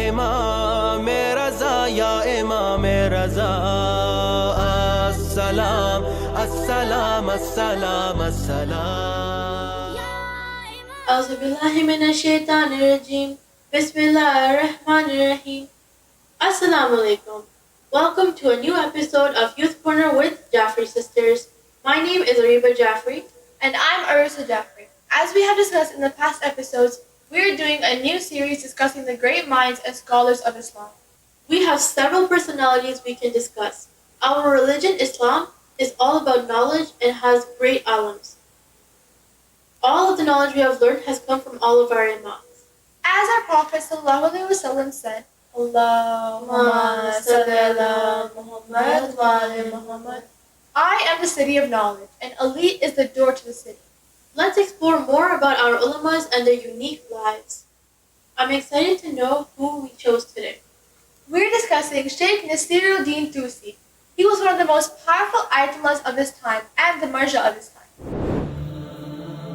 Imam Raza, Ya Imam Raza. Assalam, assalam, assalam, assalam. A'udhu billahi minash shaitanir rajim. Bismillahir rahmanir rahim. Assalamu alaikum. Welcome to a new episode of Youth Corner with Jafri Sisters. My name is Ariba Jafri. And I'm Arisa Jafri. As we have discussed in the past episodes, we are doing a new series discussing the great minds and scholars of Islam. We have several personalities we can discuss. Our religion, Islam, is all about knowledge and has great alams. All of the knowledge we have learned has come from all of our imams. As our Prophet ﷺ said, Allahumma salli ala Muhammad wa ala Muhammad. I am the city of knowledge, and Ali is the door to the city. Let's explore more about our ulamas and their unique lives. I'm excited to know who we chose today. We're discussing Shaikh Nasir Al-Tusi. He was one of the most powerful ayatollahs of his time and the marja of his time.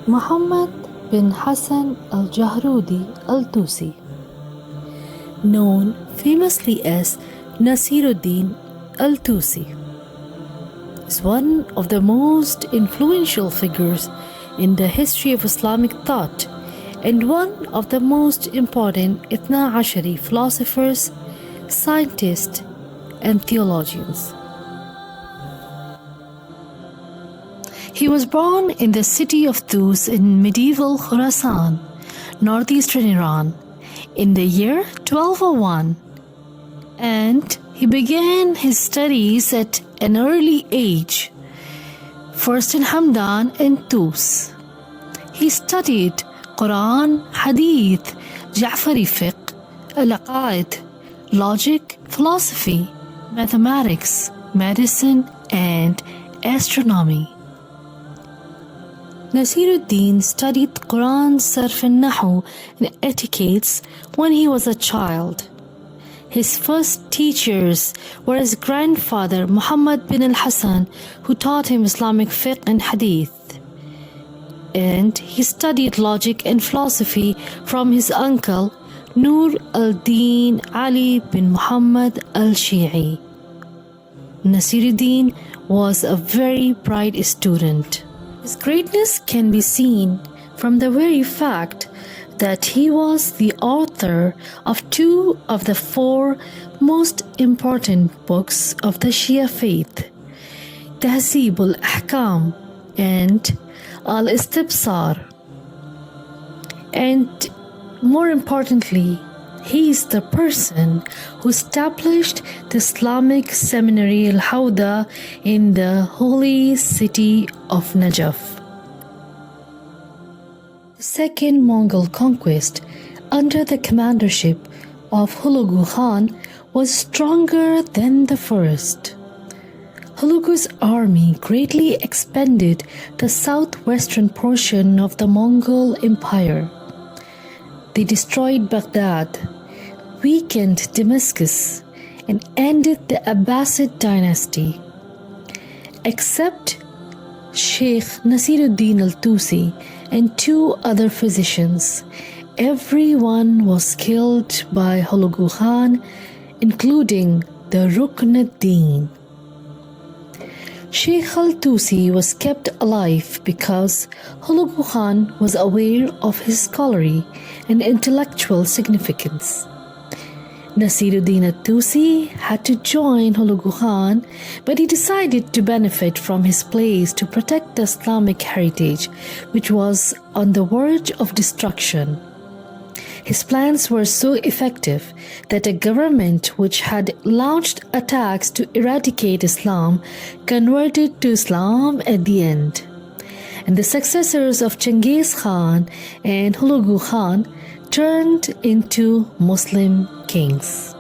Muhammad bin Hasan al-Jahrudi Al-Tusi, known famously as Nasiruddin Al-Tusi, is one of the most influential figures in the history of Islamic thought and one of the most important Ithna Ashari philosophers, scientists, and theologians. He was born in the city of Tus in medieval Khorasan, northeastern Iran, in the year 1201, and he began his studies at an early age, first in Hamdan and Tus. He studied Quran, Hadith, Jafri fiqh, al-Aqaid, logic, philosophy, mathematics, medicine, and astronomy. Nasiruddin studied Quran, Sarf and Nahu and etiquettes when he was a child. His first teachers were his grandfather Muhammad bin al-Hasan, who taught him Islamic fiqh and hadith. And he studied logic and philosophy from his uncle Nur al-Din Ali bin Muhammad al-Shi'i. Nasiruddin was a very bright student. His greatness can be seen from the very fact that he was the author of two of the four most important books of the Shia faith, Tahzib al-Ahkam and Al-Istibsar. And more importantly, he is the person who established the Islamic seminary Al-Hawda in the holy city of Najaf. The second Mongol conquest under the commandership of Hulagu Khan was stronger than the first. Hulagu's army greatly expanded the southwestern portion of the Mongol Empire. They destroyed Baghdad, weakened Damascus, and ended the Abbasid dynasty. Except Shaykh Nasiruddin Al-Tusi and two other physicians, everyone was killed by Hulagu Khan, including the Rukn ad-Din. Shaykh Al-Tusi was kept alive because Hulagu Khan was aware of his scholarly and intellectual significance. Nasiruddin Al-Tusi had to join Hulagu Khan, but he decided to benefit from his place to protect the Islamic heritage, which was on the verge of destruction. His plans were so effective that a government which had launched attacks to eradicate Islam converted to Islam at the end. And the successors of Genghis Khan and Hulagu Khan turned into Muslim kings.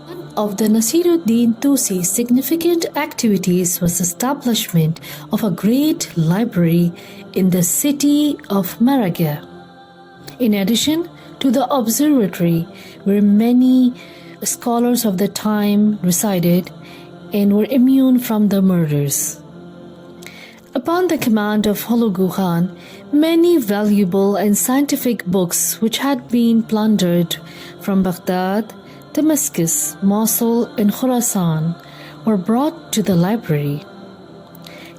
One of the Nasiruddin Tusi's significant activities was the establishment of a great library in the city of Maraga, in addition to the observatory where many scholars of the time resided and were immune from the murders. Upon the command of Hulagu Khan, many valuable and scientific books which had been plundered from Baghdad, Damascus, Mosul, and Khorasan were brought to the library.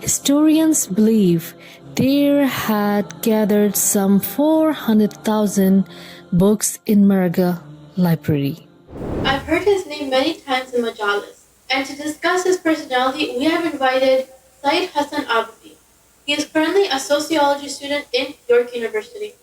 Historians believe there had gathered some 400,000 books in Marga library. I've heard his name many times in Majalis, and to discuss his personality, we have invited Syed Hasan Abid. He is currently a sociology student in York University.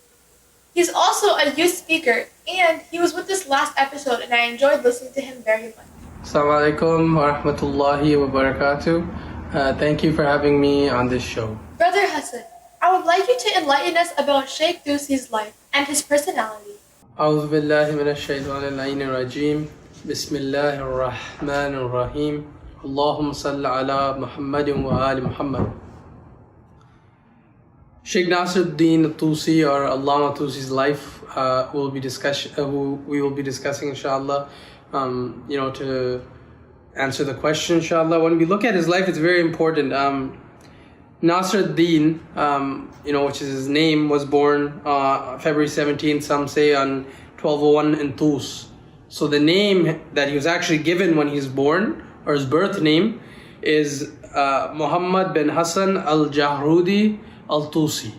He's also a youth speaker, and he was with us last episode, and I enjoyed listening to him very much. Assalamu alaikum wa rahmatullahi wa barakatuh. Thank you for having me on this show. Brother Hasan, I would like you to enlighten us about Shaykh Tusi's life and his personality. أعوذ بالله من الشيطان اللعين الرجيم بسم الله الرحمن الرحيم اللهم صل على محمد وآل محمد. Shaikh Nasir Al-Tusi, or Allama Tusi's life, we will be discussing inshallah, to answer the question inshallah. When we look at his life, it's very important. Nasir al-Din, which is his name, was born February 17th, some say on 1201 in Tus. So the name that he was actually given when he was born, or his birth name, is Muhammad bin Hasan al-Jahrudi Al-Tusi.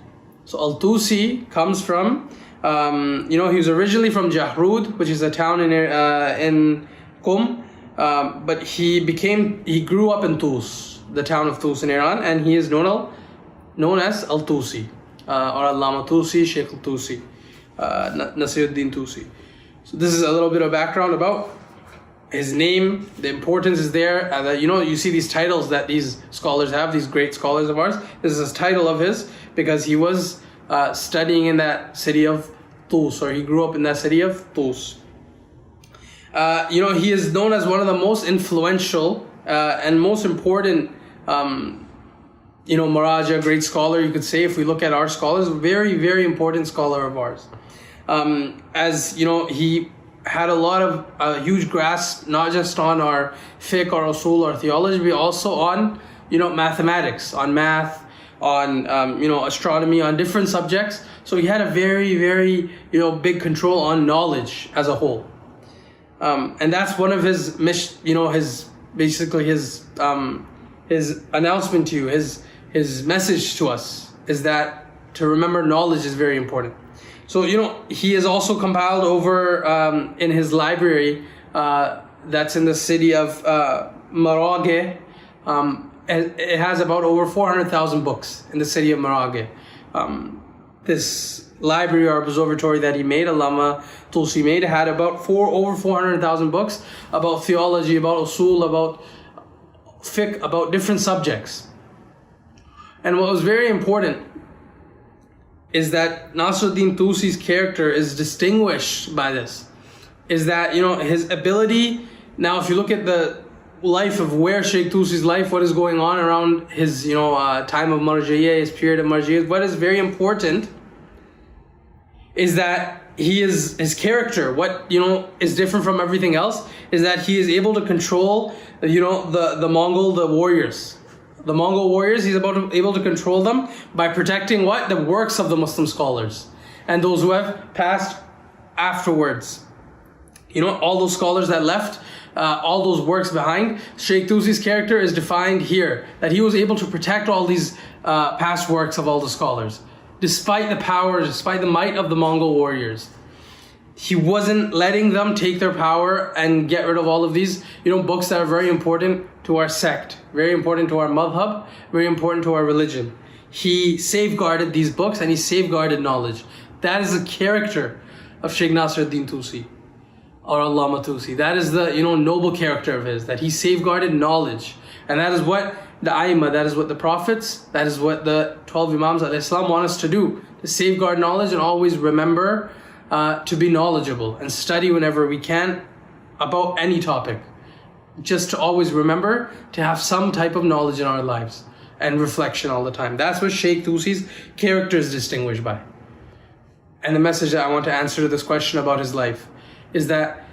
So Al-Tusi comes from, he was originally from Jahrud, which is a town in Qum, but he grew up in Tus, the town of Tus in Iran, and he is known as Al-Tusi, or Allama Tusi, Shaykh Al-Tusi, Nasiruddin Tusi. So this is a little bit of background about his name. The importance is there. You see these titles that these scholars have, these great scholars of ours. This is a title of his because he was studying in that city of Tus, or he grew up in that city of Tus. He is known as one of the most influential and most important, Maraja, great scholar, you could say, if we look at our scholars, very, very important scholar of ours. He had a lot of huge grasp, not just on our fiqh or usul or theology, but also on, mathematics, on math, on, astronomy, on different subjects. So he had a very, very, big control on knowledge as a whole. And that's one of his, his announcement to you, his message to us is that to remember knowledge is very important. So, he is also compiled over in his library that's in the city of Marageh. It has about over 400,000 books in the city of Marageh. This library or observatory that he made, Allama Tusi made, had about over 400,000 books about theology, about usul, about fiqh, about different subjects. And what was very important is that Nasruddin Tusi's character is distinguished by this. Is that, his ability, now if you look at the life of where Shaykh Tusi's life, what is going on around his, time of marjiyya, his period of marjiyya, what is very important is that his character, what, is different from everything else, is that he is able to control, the warriors. The Mongol warriors, he's able to control them by protecting what? The works of the Muslim scholars and those who have passed afterwards. All those scholars that left all those works behind. Shaykh Tusi's character is defined here, that he was able to protect all these past works of all the scholars. Despite the power, despite the might of the Mongol warriors. He wasn't letting them take their power and get rid of all of these, books that are very important to our sect, very important to our madhab, very important to our religion. He safeguarded these books and he safeguarded knowledge. That is the character of Shaykh Nasir Tusi, or Allama Tusi. That is the, noble character of his, that he safeguarded knowledge. And that is what the Aimah, that is what the prophets, that is what the 12 Imams of Islam want us to do, to safeguard knowledge and always remember to be knowledgeable and study whenever we can about any topic. Just to always remember to have some type of knowledge in our lives and reflection all the time. That's what Shaykh Tusi's character is distinguished by. And the message that I want to answer to this question about his life is that,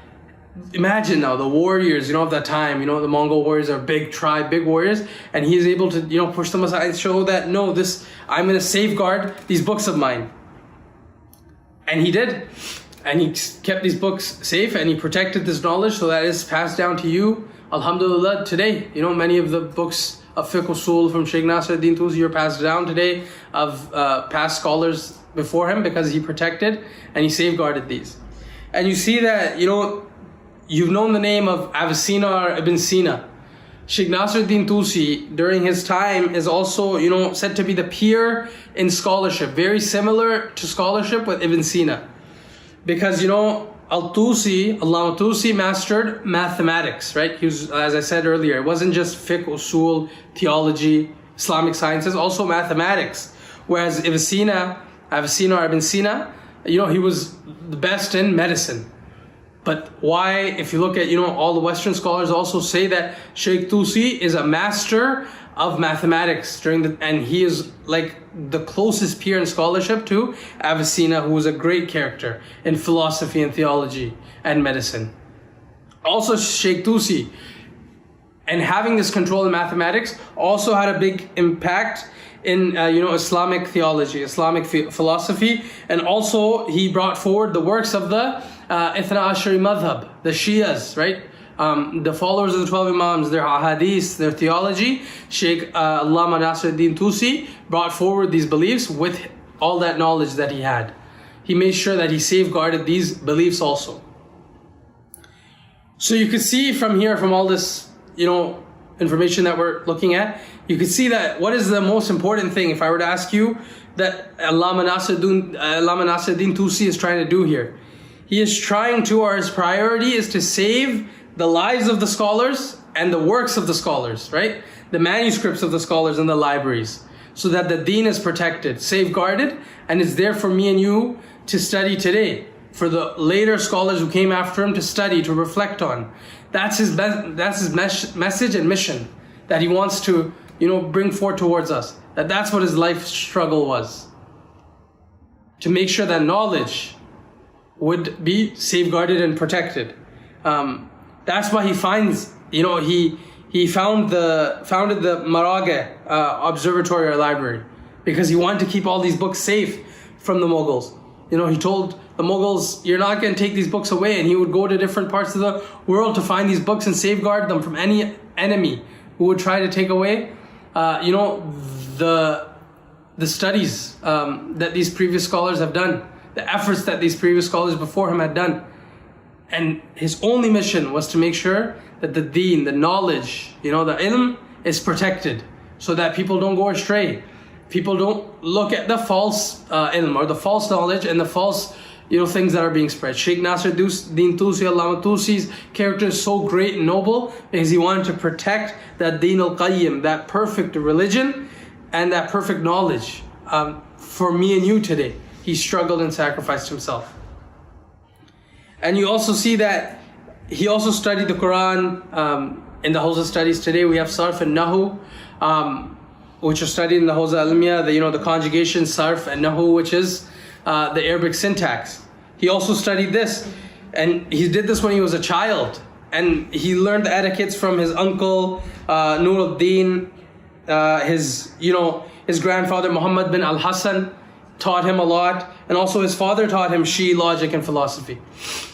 imagine now the warriors, of that time, the Mongol warriors are big tribe, big warriors, and he's able to, push them aside and show that, no, I'm going to safeguard these books of mine. And he did. And he kept these books safe, and he protected this knowledge so that it's passed down to you, alhamdulillah, today. You know, many of the books of fiqh usul from Shaykh Nasir Tusi are passed down today of past scholars before him, because he protected and he safeguarded these. And you see that, you know, you've known the name of Avicenna or Ibn Sina. Shaykh Nasir Tusi during his time is also, you know, said to be the peer in scholarship, very similar to scholarship with Ibn Sina. Because, you know, Al-Tusi mastered mathematics, right? He was, as I said earlier, it wasn't just fiqh, usul, theology, Islamic sciences, also mathematics. Whereas Avicenna or Ibn Sina, you know, he was the best in medicine. But why, if you look at, you know, all the Western scholars also say that Shaykh Tusi is a master of mathematics and he is like the closest peer in scholarship to Avicenna, who was a great character in philosophy and theology and medicine. Also Shaykh Tusi, and having this control in mathematics, also had a big impact in you know, Islamic theology, Islamic philosophy, and also he brought forward the works of the Ithna Ashari Madhab, the Shias, right? The followers of the 12 Imams, their ahadith, their theology. Shaykh Allama Nasiruddin Tusi brought forward these beliefs with all that knowledge that he had. He made sure that he safeguarded these beliefs also. So you could see from here, from all this, you know, information that we're looking at, you could see that what is the most important thing, if I were to ask you, that Allama Nasiruddin Tusi is trying to do here. He is trying to, or his priority is to save the lives of the scholars and the works of the scholars, right? The manuscripts of the scholars in the libraries, so that the deen is protected, safeguarded, and it's there for me and you to study today, for the later scholars who came after him to study, to reflect on. That's his message and mission that he wants to, you know, bring forth towards us. That's what his life struggle was. To make sure that knowledge would be safeguarded and protected. That's why he finds, you know, he founded the Marageh observatory or library, because he wanted to keep all these books safe from the Mughals. You know, he told the Mughals, you're not going to take these books away, and he would go to different parts of the world to find these books and safeguard them from any enemy who would try to take away, you know, the studies that these previous scholars have done, the efforts that these previous scholars before him had done. And his only mission was to make sure that the deen, the knowledge, you know, the ilm is protected, so that people don't go astray. People don't look at the false ilm or the false knowledge and the false, you know, things that are being spread. Shaykh Nasir Tusi, Allama Tusi's character is so great and noble because he wanted to protect that deen al-qayyim, that perfect religion and that perfect knowledge for me and you today. He struggled and sacrificed himself. And you also see that he also studied the Quran in the Hawza studies. Today we have Sarf and Nahu, which are studied in the Hawza Almiya, you know, the conjugation, Sarf and Nahu, which is the Arabic syntax. He also studied this, and he did this when he was a child, and he learned the etiquettes from his uncle Nur al-Din. His grandfather Muhammad bin al-Hasan taught him a lot, and also his father taught him Shi'i logic and philosophy.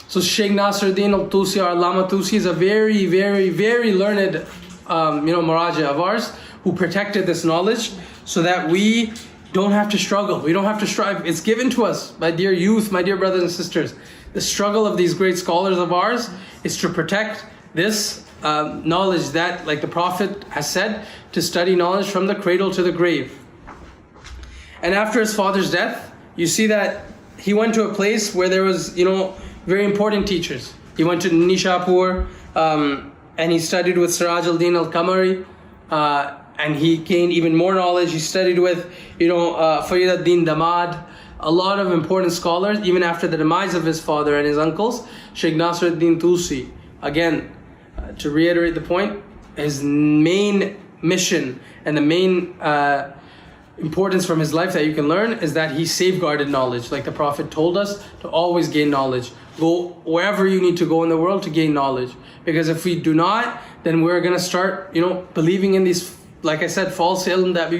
So Shaykh Nasiruddin Al-Tusi or Allama Tusi is a very, very, very learned Maraja of ours, who protected this knowledge so that we don't have to struggle. We don't have to strive. It's given to us, my dear youth, my dear brothers and sisters. The struggle of these great scholars of ours is to protect this knowledge that, like the Prophet has said, to study knowledge from the cradle to the grave. And after his father's death, you see that he went to a place where there was, very important teachers. He went to Nishapur and he studied with Siraj al-Din al-Qamari, and he gained even more knowledge. He studied with, Farid al-Din Damad, a lot of important scholars, even after the demise of his father and his uncles. Shaykh Nasiruddin Tusi, again, to reiterate the point, his main mission and the main importance from his life that you can learn is that he safeguarded knowledge, like the Prophet told us to always gain knowledge. Go wherever you need to go in the world to gain knowledge, because if we do not, then we're going to start believing in these, like I said, false ilm that will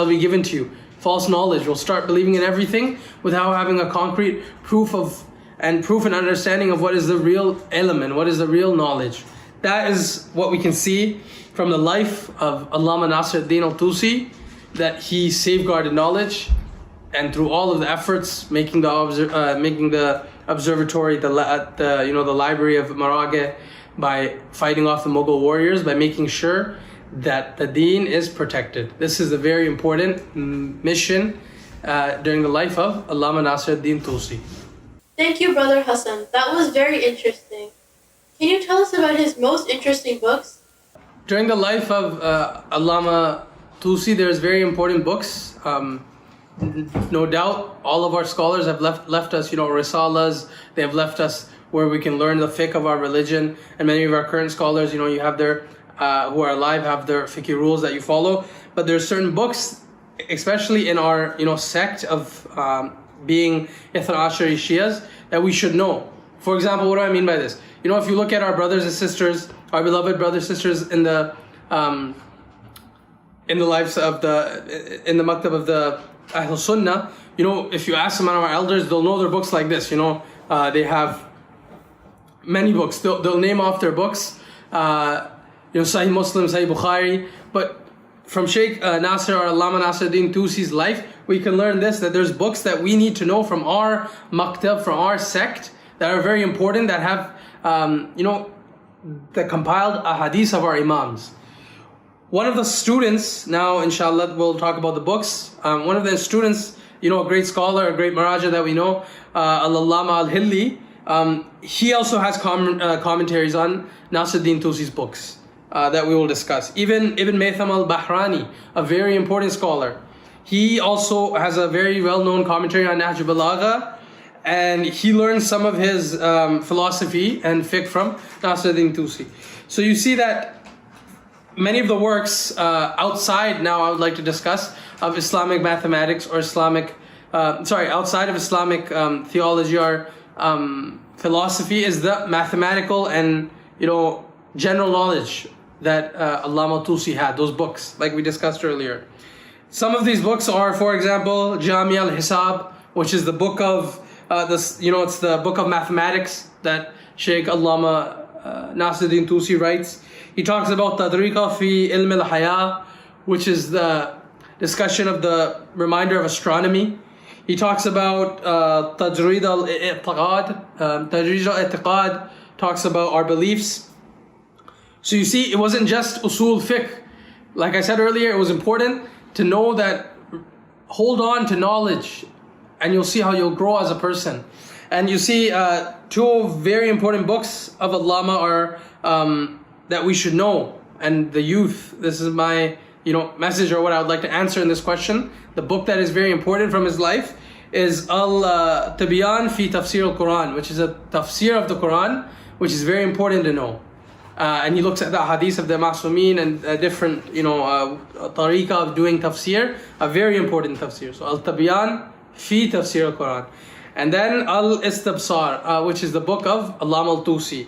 be given to you, false knowledge. We'll start believing in everything without having a concrete proof of and proof and understanding of what is the real element, what is the real knowledge. That is what we can see from the life of Allama Nasir ad-Din Al-Tusi, that he safeguarded knowledge, and through all of the efforts, making the observatory, the library of Marageh, by fighting off the Mughal warriors, by making sure that the deen is protected. This is a very important mission during the life of Allama Nasir ad-Din Tusi. Thank you, Brother Hasan. That was very interesting. Can you tell us about his most interesting books? During the life of Allama Tusi, there's very important books. No doubt, all of our scholars have left us, risalas. They have left us where we can learn the fiqh of our religion. And many of our current scholars, you have their, who are alive, have their fiqh rules that you follow. But there are certain books, especially in our, sect of being Ithna Ashari Shias, that we should know. For example, what do I mean by this? If you look at our brothers and sisters, our beloved brothers and sisters in the lives of in the maktab of the Ahl Sunnah, if you ask some of our elders, they'll know their books like this. They have many books. They'll name off their books. Sahih Muslim, Sahih Bukhari. But from Shaykh Nasir or Allama Nasir ad-Din Tusi's life, we can learn this, that there's books that we need to know from our maktab, from our sect, that are very important, that have, that compiled ahadith of our imams. One of the students, now inshallah we'll talk about the books, one of the students, a great scholar, a great maraja that we know, Al-Allama Al-Hilli, he also has commentaries on Nasir ad-Din Tusi's books that we will discuss. Even Ibn Maytham al-Bahrani, a very important scholar, he also has a very well-known commentary on Nahj Balagha, and he learned some of his philosophy and fiqh from Nasir ad-Din Tusi. So you see that many of the works outside, now I would like to discuss, of Islamic mathematics or outside of Islamic theology or philosophy, is the mathematical and general knowledge that Allama Tusi had, those books like we discussed earlier. Some of these books are, for example, Jami al-Hisab, which is the book of it's the book of mathematics that Shaykh Allama Nasir ad-Din Tusi writes. He talks about Tadriqa fi Ilm al-Haya, which is the discussion of the reminder of astronomy. He talks about Tajrid al-I'tiqad. Tajrid al-I'tiqad talks about our beliefs. So you see, it wasn't just usul fiqh. Like I said earlier, it was important to know that, hold on to knowledge, and you'll see how you'll grow as a person. And you see, two very important books of Allama are that we should know, and the youth. This is my message, or what I would like to answer in this question. The book that is very important from his life is Al-Tibyan fi Tafsir al-Quran, which is a tafsir of the Quran, which is very important to know. And he looks at the hadith of the Masumeen and different, tariqah of doing tafsir, a very important tafsir. So Al-Tibyan fi Tafsir al-Quran. And then Al-Istabsar, which is the book of Allama Al-Tusi.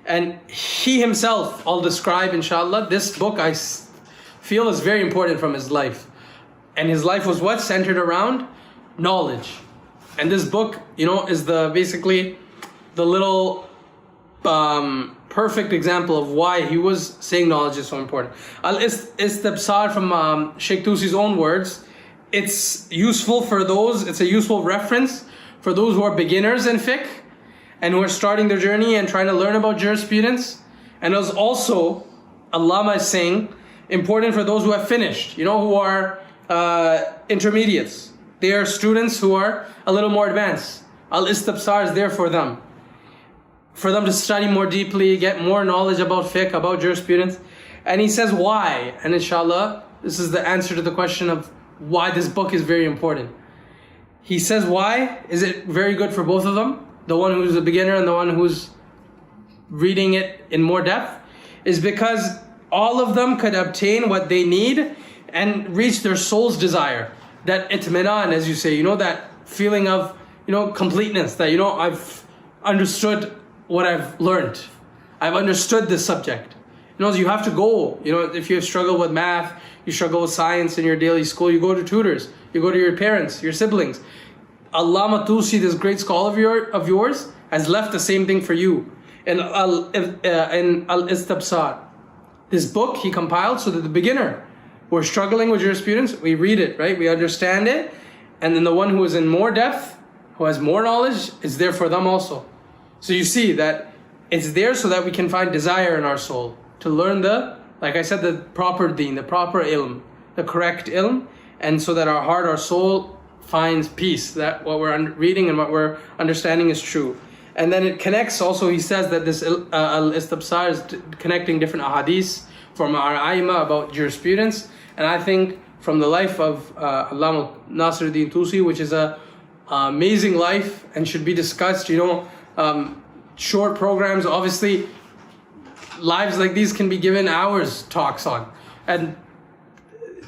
And he himself, I'll describe inshallah, this book I feel is very important from his life. And his life was what? Centered around knowledge. And this book, is basically the little perfect example of why he was saying knowledge is so important. Al-Istabsar, from Shaykh Tusi's own words, it's useful for those, it's a useful reference for those who are beginners in fiqh and who are starting their journey and trying to learn about jurisprudence. And it was also, Allama is saying, important for those who have finished, who are intermediates. They are students who are a little more advanced. Al-Istabsar is there for them to study more deeply, get more knowledge about fiqh, about jurisprudence. And he says why, and inshallah, this is the answer to the question of why this book is very important. He says why is it very good for both of them, the one who's a beginner and the one who's reading it in more depth, is because all of them could obtain what they need and reach their soul's desire. That itminan, as you say, that feeling of, completeness, that, I've understood what I've learned. I've understood this subject. You have to go, if you struggle with math, you struggle with science in your daily school, you go to tutors, you go to your parents, your siblings. Al-Tusi, this great scholar of yours, has left the same thing for you. In Al-Istabsar, this book he compiled so that the beginner who are struggling with jurisprudence, we read it, right? We understand it. And then the one who is in more depth, who has more knowledge, is there for them also. So you see that it's there so that we can find desire in our soul to learn like I said, the proper deen, the proper ilm, the correct ilm, and so that our heart, our soul finds peace, that what we're reading and what we're understanding is true. And then it connects also, he says that this Al-Istabsar is connecting different ahadith from our Aima about jurisprudence. And I think from the life of Allama Nasir Tusi, which is a amazing life and should be discussed, short programs, obviously lives like these can be given hours talks on, and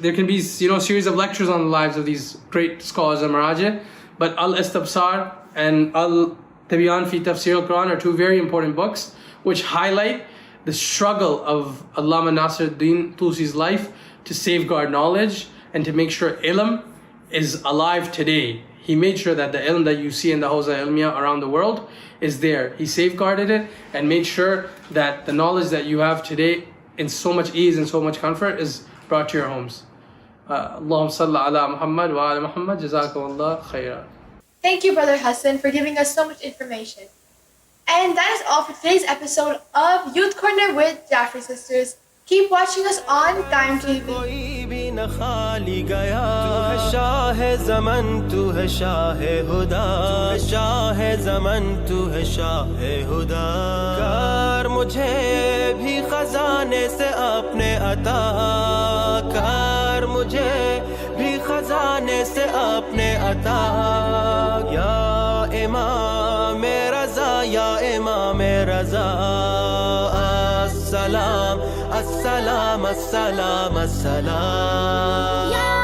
there can be series of lectures on the lives of these great scholars of Marajih. But Al-Istabsar and Al-Tibyan fi Tafsir al-Quran are two very important books which highlight the struggle of Allama Nasir Tusi's life to safeguard knowledge and to make sure ilm is alive today. He made sure that the ilm that you see in the Hawza Ilmiya around the world is there. He safeguarded it and made sure that the knowledge that you have today in so much ease and so much comfort is brought to your homes. Allahumma salli ala Muhammad wa ala Muhammad. Jazakumullah khairan. Thank you, Brother Hasan, for giving us so much information. And that is all for today's episode of Youth Corner with Jafri Sisters. Keep watching us on Qaim TV. कोई भी न खाली गया, तू है शाह ज़मन, तू है शाह हुदा, तू है शाह ज़मन, तू है शाह हुदा। कर मुझे भी खजाने से अपने अता, कर मुझे भी खजाने से अपने अता। या इमाम रज़ा, या इमाम रज़ा, अस्सलाम अस्सलाम अस्सलाम अस्सलाम।